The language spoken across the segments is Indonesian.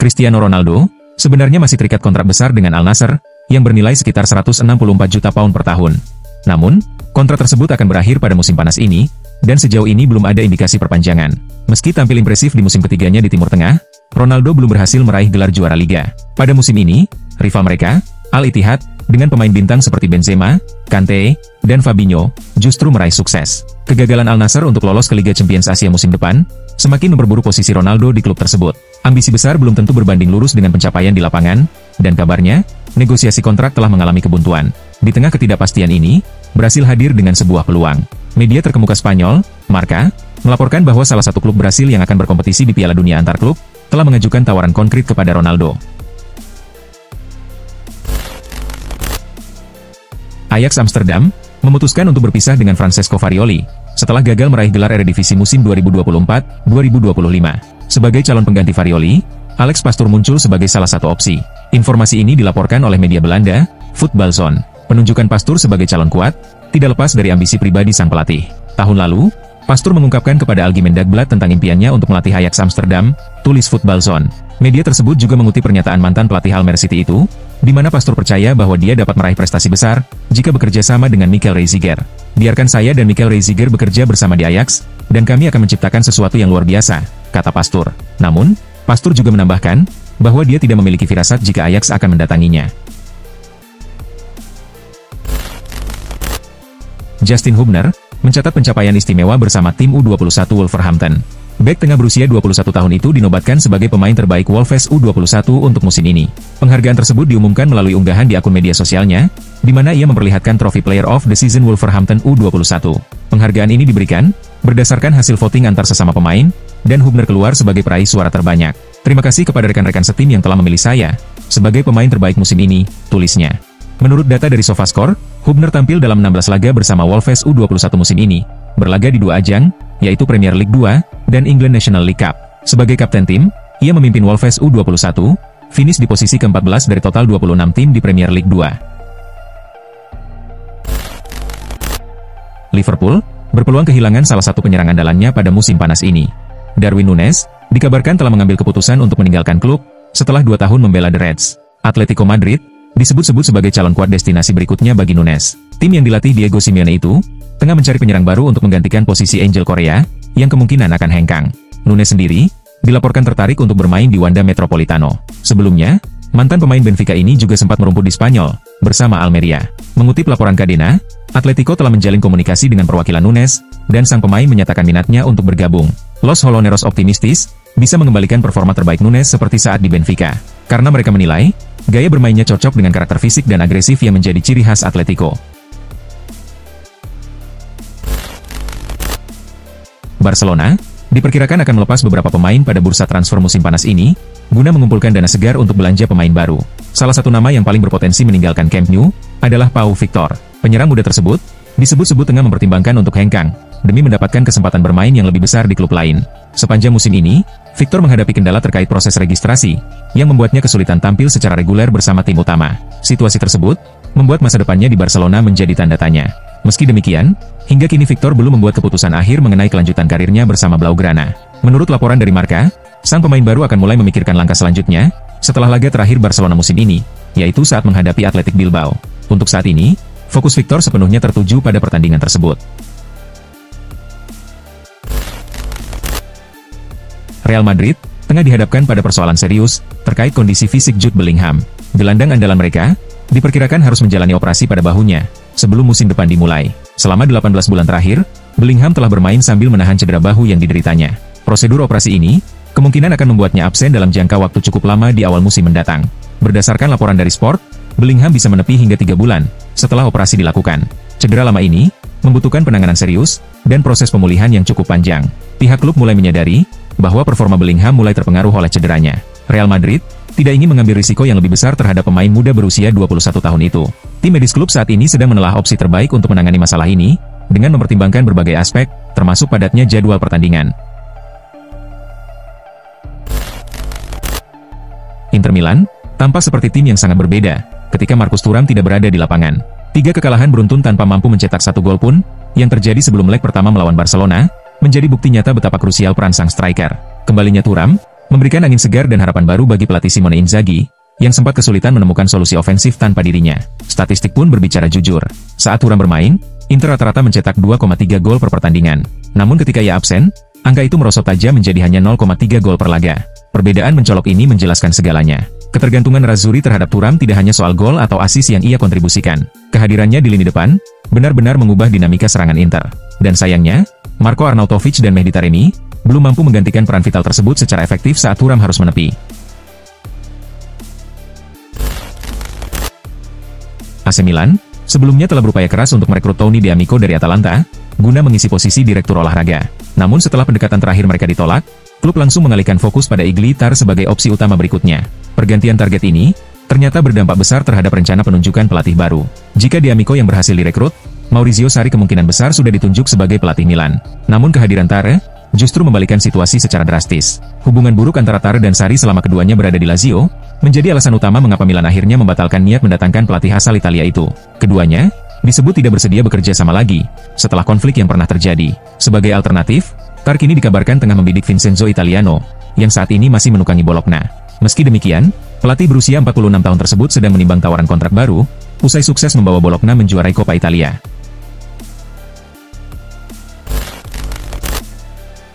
Cristiano Ronaldo sebenarnya masih terikat kontrak besar dengan Al Nassr yang bernilai sekitar 164 juta pound per tahun. Namun, kontrak tersebut akan berakhir pada musim panas ini, dan sejauh ini belum ada indikasi perpanjangan. Meski tampil impresif di musim ketiganya di Timur Tengah, Ronaldo belum berhasil meraih gelar juara Liga. Pada musim ini, rival mereka, Al Ittihad, dengan pemain bintang seperti Benzema, Kante, dan Fabinho, justru meraih sukses. Kegagalan Al Nassr untuk lolos ke Liga Champions Asia musim depan, semakin memperburuk posisi Ronaldo di klub tersebut. Ambisi besar belum tentu berbanding lurus dengan pencapaian di lapangan, dan kabarnya, negosiasi kontrak telah mengalami kebuntuan. Di tengah ketidakpastian ini, Brasil hadir dengan sebuah peluang. Media terkemuka Spanyol, Marca, melaporkan bahwa salah satu klub Brasil yang akan berkompetisi di Piala Dunia antar klub, telah mengajukan tawaran konkret kepada Ronaldo. Ajax Amsterdam memutuskan untuk berpisah dengan Francesco Varioli setelah gagal meraih gelar Eredivisie musim 2024-2025. Sebagai calon pengganti Varioli, Alex Pastoor muncul sebagai salah satu opsi. Informasi ini dilaporkan oleh media Belanda, Voetbalzone. Penunjukan Pastoor sebagai calon kuat tidak lepas dari ambisi pribadi sang pelatih. Tahun lalu, Pastoor mengungkapkan kepada Algemeen Dagblad tentang impiannya untuk melatih Ajax Amsterdam, tulis Voetbalzone. Media tersebut juga mengutip pernyataan mantan pelatih Almere City itu, di mana Pastoor percaya bahwa dia dapat meraih prestasi besar jika bekerja sama dengan Michael Reiziger. Biarkan saya dan Michael Reiziger bekerja bersama di Ajax, dan kami akan menciptakan sesuatu yang luar biasa, kata Pastoor. Namun, Pastoor juga menambahkan bahwa dia tidak memiliki firasat jika Ajax akan mendatanginya. Justin Hubner mencatat pencapaian istimewa bersama tim U21 Wolverhampton. Bek tengah berusia 21 tahun itu dinobatkan sebagai pemain terbaik Wolves U21 untuk musim ini. Penghargaan tersebut diumumkan melalui unggahan di akun media sosialnya, di mana ia memperlihatkan trofi Player of the Season Wolverhampton U21. Penghargaan ini diberikan berdasarkan hasil voting antar sesama pemain, dan Hubner keluar sebagai peraih suara terbanyak. Terima kasih kepada rekan-rekan setim yang telah memilih saya sebagai pemain terbaik musim ini, tulisnya. Menurut data dari SofaScore, Hubner tampil dalam 16 laga bersama Wolves U21 musim ini, berlaga di 2 ajang, yaitu Premier League 2 dan England National League Cup. Sebagai kapten tim, ia memimpin Wolves U21, finish di posisi ke-14 dari total 26 tim di Premier League 2. Liverpool berpeluang kehilangan salah satu penyerang andalannya pada musim panas ini. Darwin Núñez dikabarkan telah mengambil keputusan untuk meninggalkan klub setelah 2 tahun membela The Reds. Atletico Madrid disebut-sebut sebagai calon kuat destinasi berikutnya bagi Núñez. Tim yang dilatih Diego Simeone itu tengah mencari penyerang baru untuk menggantikan posisi Angel Correa yang kemungkinan akan hengkang. Núñez sendiri dilaporkan tertarik untuk bermain di Wanda Metropolitano. Sebelumnya, mantan pemain Benfica ini juga sempat merumput di Spanyol bersama Almeria. Mengutip laporan Cadena, Atletico telah menjalin komunikasi dengan perwakilan Núñez, dan sang pemain menyatakan minatnya untuk bergabung. Los Holoneros optimistis bisa mengembalikan performa terbaik Núñez seperti saat di Benfica, karena mereka menilai gaya bermainnya cocok dengan karakter fisik dan agresif yang menjadi ciri khas Atletico. Barcelona diperkirakan akan melepas beberapa pemain pada bursa transfer musim panas ini, guna mengumpulkan dana segar untuk belanja pemain baru. Salah satu nama yang paling berpotensi meninggalkan Camp Nou adalah Pau Victor. Penyerang muda tersebut disebut-sebut tengah mempertimbangkan untuk hengkang demi mendapatkan kesempatan bermain yang lebih besar di klub lain. Sepanjang musim ini, Victor menghadapi kendala terkait proses registrasi, yang membuatnya kesulitan tampil secara reguler bersama tim utama. Situasi tersebut membuat masa depannya di Barcelona menjadi tanda tanya. Meski demikian, hingga kini Victor belum membuat keputusan akhir mengenai kelanjutan karirnya bersama Blaugrana. Menurut laporan dari Marca, sang pemain baru akan mulai memikirkan langkah selanjutnya setelah laga terakhir Barcelona musim ini, yaitu saat menghadapi Athletic Bilbao. Untuk saat ini, fokus Victor sepenuhnya tertuju pada pertandingan tersebut. Real Madrid tengah dihadapkan pada persoalan serius terkait kondisi fisik Jude Bellingham. Gelandang andalan mereka diperkirakan harus menjalani operasi pada bahunya sebelum musim depan dimulai. Selama 18 bulan terakhir, Bellingham telah bermain sambil menahan cedera bahu yang dideritanya. Prosedur operasi ini kemungkinan akan membuatnya absen dalam jangka waktu cukup lama di awal musim mendatang. Berdasarkan laporan dari Sport, Bellingham bisa menepi hingga 3 bulan setelah operasi dilakukan. Cedera lama ini membutuhkan penanganan serius dan proses pemulihan yang cukup panjang. Pihak klub mulai menyadari bahwa performa Bellingham mulai terpengaruh oleh cederanya. Real Madrid tidak ingin mengambil risiko yang lebih besar terhadap pemain muda berusia 21 tahun itu. Tim medis klub saat ini sedang menelah opsi terbaik untuk menangani masalah ini, dengan mempertimbangkan berbagai aspek, termasuk padatnya jadwal pertandingan. Inter Milan tampak seperti tim yang sangat berbeda ketika Marcus Thuram tidak berada di lapangan. 3 kekalahan beruntun tanpa mampu mencetak 1 gol pun, yang terjadi sebelum leg pertama melawan Barcelona, menjadi bukti nyata betapa krusial peran sang striker. Kembalinya Thuram memberikan angin segar dan harapan baru bagi pelatih Simone Inzaghi, yang sempat kesulitan menemukan solusi ofensif tanpa dirinya. Statistik pun berbicara jujur. Saat Thuram bermain, Inter rata-rata mencetak 2,3 gol per pertandingan. Namun ketika ia absen, angka itu merosot tajam menjadi hanya 0,3 gol per laga. Perbedaan mencolok ini menjelaskan segalanya. Ketergantungan Nerazzurri terhadap Thuram tidak hanya soal gol atau assist yang ia kontribusikan. Kehadirannya di lini depan, benar-benar mengubah dinamika serangan Inter. Dan sayangnya, Marko Arnautovic dan Mehdi Taremi belum mampu menggantikan peran vital tersebut secara efektif saat Thuram harus menepi. AC Milan, sebelumnya telah berupaya keras untuk merekrut Tony D'Amico dari Atalanta, guna mengisi posisi direktur olahraga. Namun setelah pendekatan terakhir mereka ditolak, klub langsung mengalihkan fokus pada Iglitar sebagai opsi utama berikutnya. Pergantian target ini, ternyata berdampak besar terhadap rencana penunjukan pelatih baru. Jika D'Amico yang berhasil direkrut, Maurizio Sarri kemungkinan besar sudah ditunjuk sebagai pelatih Milan. Namun kehadiran Tare, justru membalikan situasi secara drastis. Hubungan buruk antara Tare dan Sarri selama keduanya berada di Lazio, menjadi alasan utama mengapa Milan akhirnya membatalkan niat mendatangkan pelatih asal Italia itu. Keduanya disebut tidak bersedia bekerja sama lagi, setelah konflik yang pernah terjadi. Sebagai alternatif, Tare kini dikabarkan tengah membidik Vincenzo Italiano, yang saat ini masih menukangi Bologna. Meski demikian, pelatih berusia 46 tahun tersebut sedang menimbang tawaran kontrak baru, usai sukses membawa Bologna menjuarai Coppa Italia.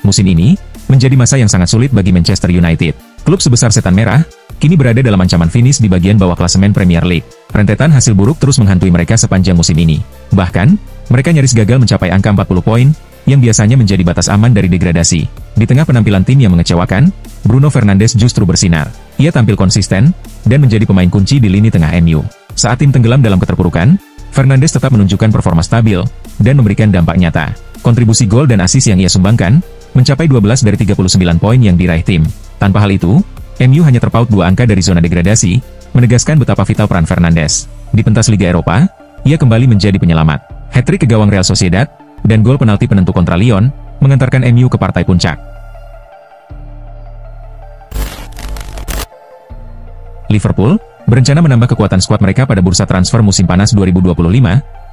Musim ini menjadi masa yang sangat sulit bagi Manchester United. Klub sebesar Setan Merah kini berada dalam ancaman finish di bagian bawah klasemen Premier League. Rentetan hasil buruk terus menghantui mereka sepanjang musim ini. Bahkan, mereka nyaris gagal mencapai angka 40 poin, yang biasanya menjadi batas aman dari degradasi. Di tengah penampilan tim yang mengecewakan, Bruno Fernandes justru bersinar. Ia tampil konsisten, dan menjadi pemain kunci di lini tengah MU. Saat tim tenggelam dalam keterpurukan, Fernandes tetap menunjukkan performa stabil, dan memberikan dampak nyata. Kontribusi gol dan assist yang ia sumbangkan, mencapai 12 dari 39 poin yang diraih tim. Tanpa hal itu, MU hanya terpaut 2 angka dari zona degradasi, menegaskan betapa vital peran Fernandes. Di pentas Liga Eropa, ia kembali menjadi penyelamat. Hat-trick ke gawang Real Sociedad, dan gol penalti penentu kontra Lyon, mengantarkan MU ke partai puncak. Liverpool berencana menambah kekuatan skuad mereka pada bursa transfer musim panas 2025,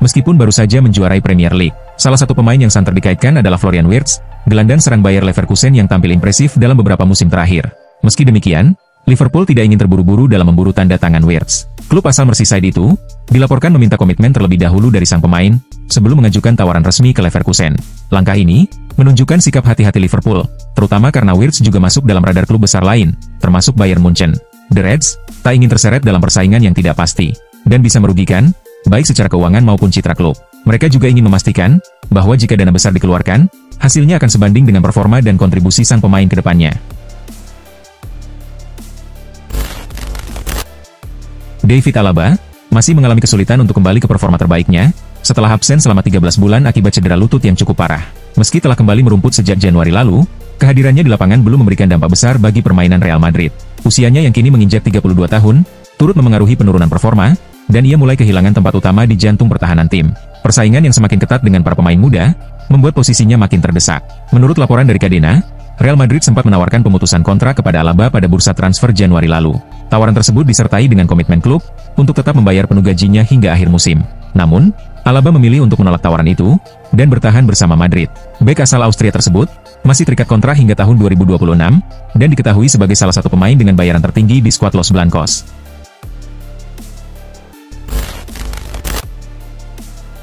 meskipun baru saja menjuarai Premier League. Salah satu pemain yang santer dikaitkan adalah Florian Wirtz, gelandang serang Bayer Leverkusen yang tampil impresif dalam beberapa musim terakhir. Meski demikian, Liverpool tidak ingin terburu-buru dalam memburu tanda tangan Wirtz. Klub asal Merseyside itu dilaporkan meminta komitmen terlebih dahulu dari sang pemain sebelum mengajukan tawaran resmi ke Leverkusen. Langkah ini menunjukkan sikap hati-hati Liverpool, terutama karena Wirtz juga masuk dalam radar klub besar lain, termasuk Bayern Munchen. The Reds tak ingin terseret dalam persaingan yang tidak pasti dan bisa merugikan, baik secara keuangan maupun citra klub. Mereka juga ingin memastikan bahwa jika dana besar dikeluarkan, hasilnya akan sebanding dengan performa dan kontribusi sang pemain ke depannya. David Alaba masih mengalami kesulitan untuk kembali ke performa terbaiknya setelah absen selama 13 bulan akibat cedera lutut yang cukup parah. Meski telah kembali merumput sejak Januari lalu, kehadirannya di lapangan belum memberikan dampak besar bagi permainan Real Madrid. Usianya yang kini menginjak 32 tahun, turut memengaruhi penurunan performa, dan ia mulai kehilangan tempat utama di jantung pertahanan tim. Persaingan yang semakin ketat dengan para pemain muda, membuat posisinya makin terdesak. Menurut laporan dari Cadena, Real Madrid sempat menawarkan pemutusan kontrak kepada Alaba pada bursa transfer Januari lalu. Tawaran tersebut disertai dengan komitmen klub untuk tetap membayar penuh gajinya hingga akhir musim. Namun, Alaba memilih untuk menolak tawaran itu dan bertahan bersama Madrid. Bek asal Austria tersebut masih terikat kontrak hingga tahun 2026 dan diketahui sebagai salah satu pemain dengan bayaran tertinggi di skuad Los Blancos.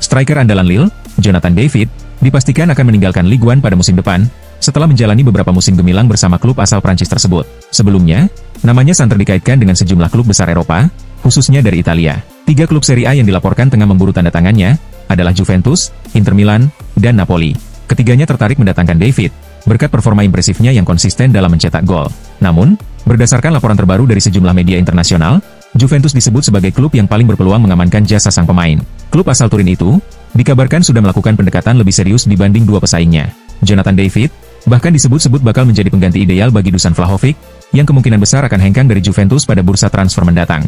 Striker andalan Lille, Jonathan David, dipastikan akan meninggalkan Ligue 1 pada musim depan, setelah menjalani beberapa musim gemilang bersama klub asal Prancis tersebut. Sebelumnya, namanya santer dikaitkan dengan sejumlah klub besar Eropa, khususnya dari Italia. 3 klub Serie A yang dilaporkan tengah memburu tanda tangannya adalah Juventus, Inter Milan, dan Napoli. Ketiganya tertarik mendatangkan David, berkat performa impresifnya yang konsisten dalam mencetak gol. Namun, berdasarkan laporan terbaru dari sejumlah media internasional, Juventus disebut sebagai klub yang paling berpeluang mengamankan jasa sang pemain. Klub asal Turin itu dikabarkan sudah melakukan pendekatan lebih serius dibanding 2 pesaingnya. Jonathan David bahkan disebut-sebut bakal menjadi pengganti ideal bagi Dusan Vlahovic, yang kemungkinan besar akan hengkang dari Juventus pada bursa transfer mendatang.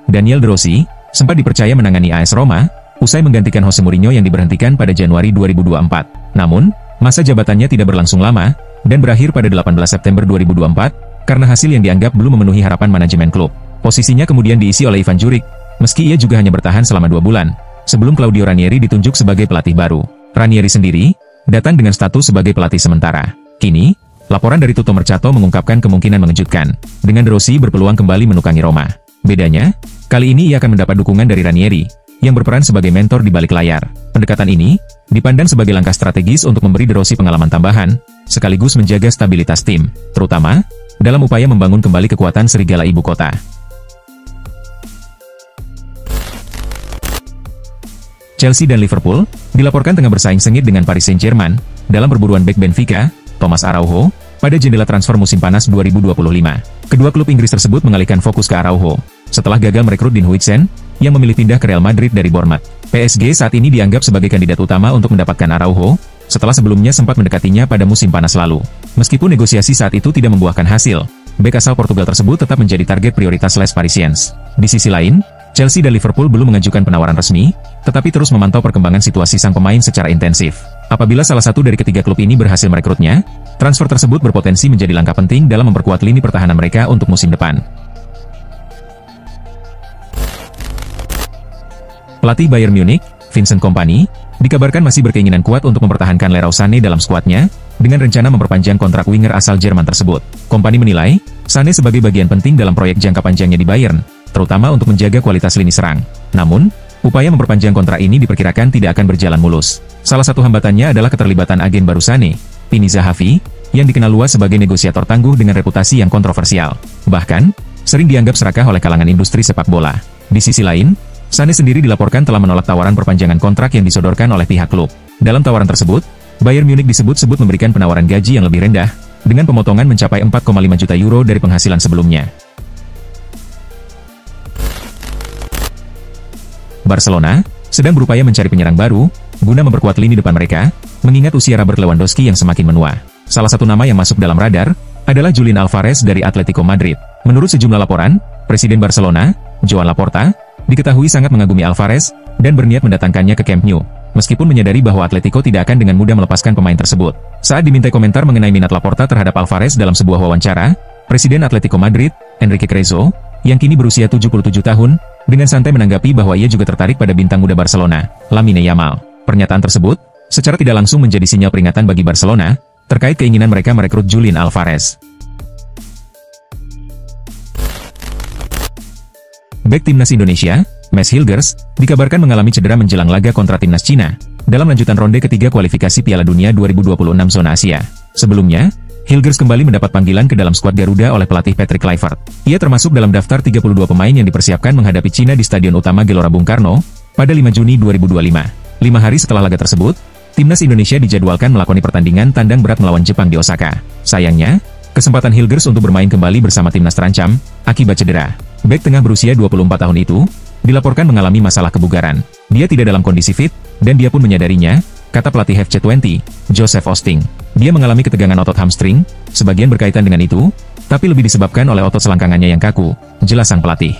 Daniel De Rossi sempat dipercaya menangani AS Roma, usai menggantikan Jose Mourinho yang diberhentikan pada Januari 2024. Namun, masa jabatannya tidak berlangsung lama, dan berakhir pada 18 September 2024, karena hasil yang dianggap belum memenuhi harapan manajemen klub. Posisinya kemudian diisi oleh Ivan Juric, meski ia juga hanya bertahan selama 2 bulan, sebelum Claudio Ranieri ditunjuk sebagai pelatih baru. Ranieri sendiri datang dengan status sebagai pelatih sementara. Kini, laporan dari Tutto Mercato mengungkapkan kemungkinan mengejutkan, dengan De Rossi berpeluang kembali menukangi Roma. Bedanya, kali ini ia akan mendapat dukungan dari Ranieri, yang berperan sebagai mentor di balik layar. Pendekatan ini dipandang sebagai langkah strategis untuk memberi De Rossi pengalaman tambahan, sekaligus menjaga stabilitas tim, terutama dalam upaya membangun kembali kekuatan serigala ibu kota. Chelsea dan Liverpool dilaporkan tengah bersaing sengit dengan Paris Saint-Germain dalam perburuan bek Benfica, Thomas Araujo, pada jendela transfer musim panas 2025. Kedua klub Inggris tersebut mengalihkan fokus ke Araujo setelah gagal merekrut Dean Huijsen yang memilih pindah ke Real Madrid dari Bournemouth. PSG saat ini dianggap sebagai kandidat utama untuk mendapatkan Araujo setelah sebelumnya sempat mendekatinya pada musim panas lalu. Meskipun negosiasi saat itu tidak membuahkan hasil, bek asal Portugal tersebut tetap menjadi target prioritas Les Parisiens. Di sisi lain, Chelsea dan Liverpool belum mengajukan penawaran resmi, tetapi terus memantau perkembangan situasi sang pemain secara intensif. Apabila salah satu dari ketiga klub ini berhasil merekrutnya, transfer tersebut berpotensi menjadi langkah penting dalam memperkuat lini pertahanan mereka untuk musim depan. Pelatih Bayern Munich, Vincent Kompany, dikabarkan masih berkeinginan kuat untuk mempertahankan Leroy Sané dalam skuadnya, dengan rencana memperpanjang kontrak winger asal Jerman tersebut. Kompany menilai, Sané sebagai bagian penting dalam proyek jangka panjangnya di Bayern, terutama untuk menjaga kualitas lini serang. Namun, upaya memperpanjang kontrak ini diperkirakan tidak akan berjalan mulus. Salah satu hambatannya adalah keterlibatan agen baru Sané, Pini Zahavi, yang dikenal luas sebagai negosiator tangguh dengan reputasi yang kontroversial. Bahkan, sering dianggap serakah oleh kalangan industri sepak bola. Di sisi lain, Sané sendiri dilaporkan telah menolak tawaran perpanjangan kontrak yang disodorkan oleh pihak klub. Dalam tawaran tersebut, Bayern Munich disebut-sebut memberikan penawaran gaji yang lebih rendah, dengan pemotongan mencapai 4,5 juta euro dari penghasilan sebelumnya. Barcelona sedang berupaya mencari penyerang baru, guna memperkuat lini depan mereka, mengingat usia Robert Lewandowski yang semakin menua. Salah satu nama yang masuk dalam radar, adalah Julian Alvarez dari Atletico Madrid. Menurut sejumlah laporan, Presiden Barcelona, Joan Laporta, diketahui sangat mengagumi Alvarez, dan berniat mendatangkannya ke Camp Nou, meskipun menyadari bahwa Atletico tidak akan dengan mudah melepaskan pemain tersebut. Saat dimintai komentar mengenai minat Laporta terhadap Alvarez dalam sebuah wawancara, Presiden Atletico Madrid, Enrique Cerezo, yang kini berusia 77 tahun, dengan santai menanggapi bahwa ia juga tertarik pada bintang muda Barcelona, Lamine Yamal. Pernyataan tersebut, secara tidak langsung menjadi sinyal peringatan bagi Barcelona, terkait keinginan mereka merekrut Julian Alvarez. Bek Timnas Indonesia, Mads Hilgers, dikabarkan mengalami cedera menjelang laga kontra Timnas Cina, dalam lanjutan ronde ketiga kualifikasi Piala Dunia 2026 zona Asia. Sebelumnya, Hilgers kembali mendapat panggilan ke dalam skuad Garuda oleh pelatih Patrick Kluivert. Ia termasuk dalam daftar 32 pemain yang dipersiapkan menghadapi Cina di Stadion Utama Gelora Bung Karno, pada 5 Juni 2025. 5 hari setelah laga tersebut, Timnas Indonesia dijadwalkan melakoni pertandingan tandang berat melawan Jepang di Osaka. Sayangnya, kesempatan Hilgers untuk bermain kembali bersama Timnas terancam, akibat cedera. Bek tengah berusia 24 tahun itu, dilaporkan mengalami masalah kebugaran. Dia tidak dalam kondisi fit, dan dia pun menyadarinya, kata pelatih FC20, Joseph Osting. Dia mengalami ketegangan otot hamstring, sebagian berkaitan dengan itu, tapi lebih disebabkan oleh otot selangkangannya yang kaku, jelas sang pelatih.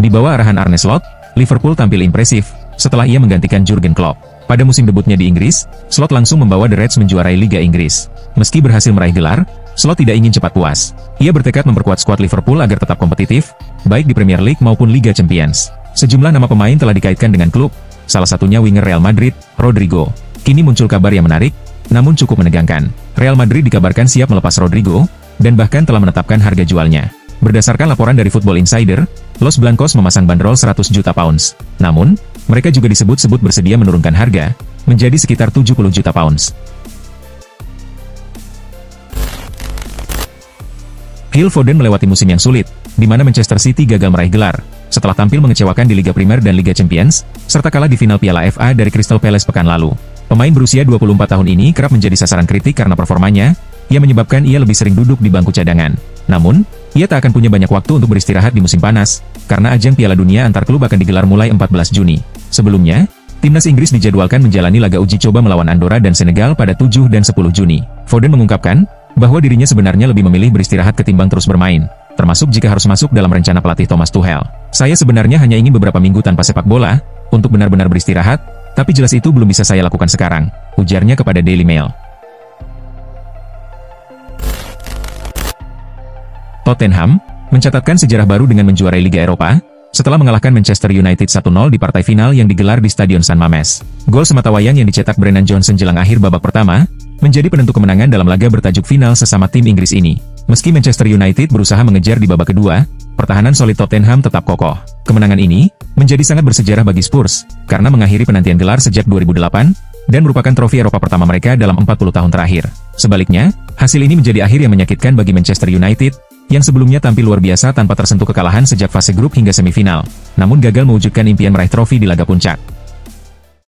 Di bawah arahan Arne Slot, Liverpool tampil impresif, setelah ia menggantikan Jurgen Klopp. Pada musim debutnya di Inggris, Slot langsung membawa The Reds menjuarai Liga Inggris. Meski berhasil meraih gelar, Slot tidak ingin cepat puas. Ia bertekad memperkuat skuad Liverpool agar tetap kompetitif, baik di Premier League maupun Liga Champions. Sejumlah nama pemain telah dikaitkan dengan klub, salah satunya winger Real Madrid, Rodrigo. Kini muncul kabar yang menarik, namun cukup menegangkan. Real Madrid dikabarkan siap melepas Rodrigo, dan bahkan telah menetapkan harga jualnya. Berdasarkan laporan dari Football Insider, Los Blancos memasang bandrol 100 juta pounds. Namun, mereka juga disebut-sebut bersedia menurunkan harga, menjadi sekitar 70 juta pounds. Phil Foden melewati musim yang sulit, di mana Manchester City gagal meraih gelar, setelah tampil mengecewakan di Liga Primer dan Liga Champions, serta kalah di final Piala FA dari Crystal Palace pekan lalu. Pemain berusia 24 tahun ini kerap menjadi sasaran kritik karena performanya, yang menyebabkan ia lebih sering duduk di bangku cadangan. Namun, ia tak akan punya banyak waktu untuk beristirahat di musim panas, karena ajang Piala Dunia antar klub akan digelar mulai 14 Juni. Sebelumnya, Timnas Inggris dijadwalkan menjalani laga uji coba melawan Andorra dan Senegal pada 7 dan 10 Juni. Foden mengungkapkan, bahwa dirinya sebenarnya lebih memilih beristirahat ketimbang terus bermain, termasuk jika harus masuk dalam rencana pelatih Thomas Tuchel. Saya sebenarnya hanya ingin beberapa minggu tanpa sepak bola, untuk benar-benar beristirahat, tapi jelas itu belum bisa saya lakukan sekarang, ujarnya kepada Daily Mail. Tottenham mencatatkan sejarah baru dengan menjuarai Liga Eropa, setelah mengalahkan Manchester United 1-0 di partai final yang digelar di Stadion San Mamés. Gol sematawayang yang dicetak Brennan Johnson jelang akhir babak pertama, menjadi penentu kemenangan dalam laga bertajuk final sesama tim Inggris ini. Meski Manchester United berusaha mengejar di babak kedua, pertahanan solid Tottenham tetap kokoh. Kemenangan ini menjadi sangat bersejarah bagi Spurs, karena mengakhiri penantian gelar sejak 2008, dan merupakan trofi Eropa pertama mereka dalam 40 tahun terakhir. Sebaliknya, hasil ini menjadi akhir yang menyakitkan bagi Manchester United, yang sebelumnya tampil luar biasa tanpa tersentuh kekalahan sejak fase grup hingga semifinal, namun gagal mewujudkan impian meraih trofi di laga puncak.